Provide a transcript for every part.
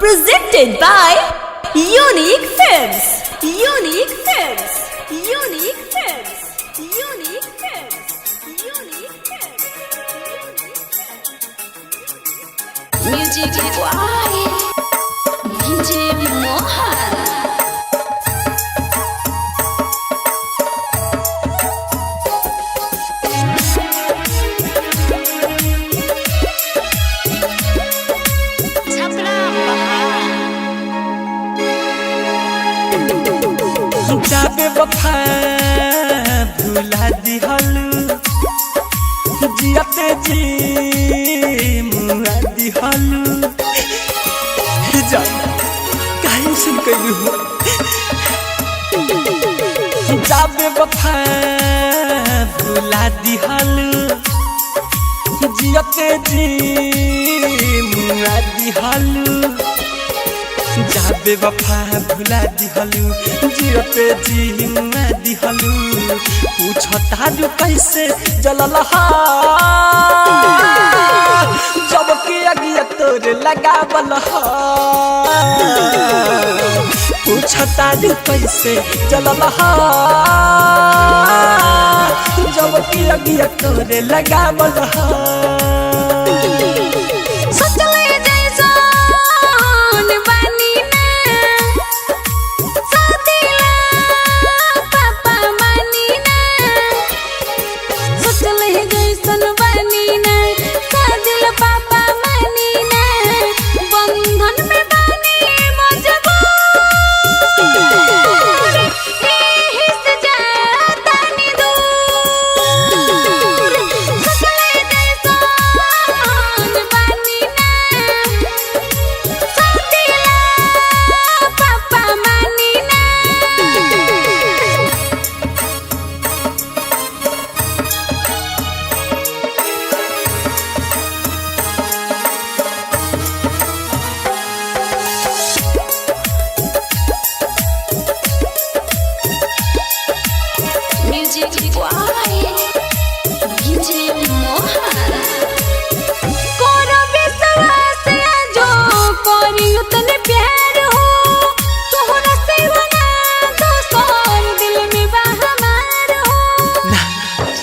Presented by Unique Films. Unique Films. Unique Films. Unique Films. Unique Films. Music by DJ Mohan. जाबे वफा भुला दिहलू जियते जी मुआ दिहलू जा काहे सुन कइलू जाबे वफा भुला दिहलू जियते जी मुआ दिहलू जाबे वफा भुला दिहलू जियते जी मुआ दिहलू पूछता जो कैसे जललहा जब के अगिया तोरे लगावल हा पूछता जो कैसे जललहा जब के अगिया तोरे लगावल हा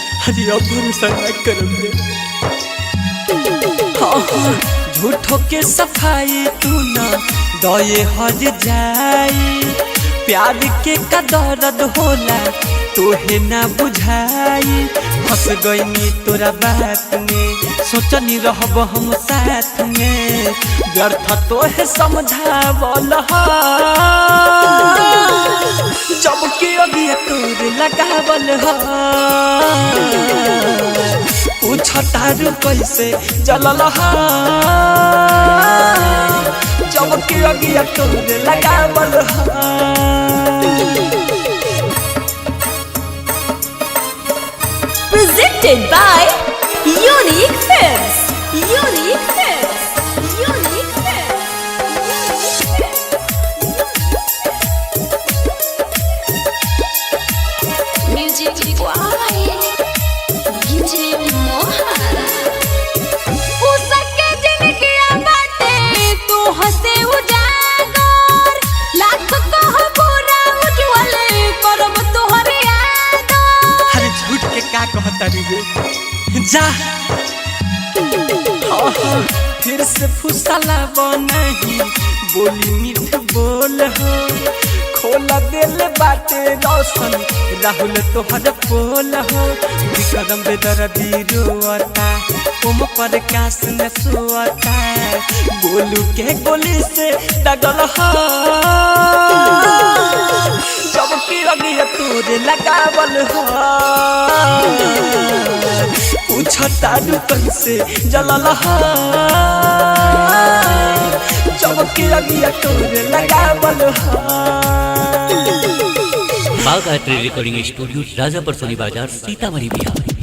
भरोसा न करोगे झूठो के सफाई तू न दये हज जाई प्यार के कदरद होला तोहे ना बुझाई फंस गईनी तोरा बात में सोचनी रहब हम साथ में व्यर्थ तोहे समझावल जब के अगिया तोरे लगावल पूछता रू कैसे जलल जब के अगिया तोरे लगावल Presented by Unique Films. Unique Films. Unique Films. Music by DJ Mohan. उसके जिनकी बातें तू हंसे उजागर लाख कह पूरा उज्जवल करब तोहरे याद। अरे झूठ के का कहता रे जा फिर से फुसला बनही बोली मीठ बोल हो खोला दिल बाटे रोशन राहुल तोहर पोल हो विक्रम बेदर्दी रोता ओम प्रकाश न सोता गोलू के गोली से दगल हो जब की अगिया तोरे लगावल हो पूछता रू कैसे जलल जब की अगिया तोरे लगावल बागायत्री रिकॉर्डिंग स्टूडियो राजापुर सोनी बाजार सीतामढ़ी बिहार।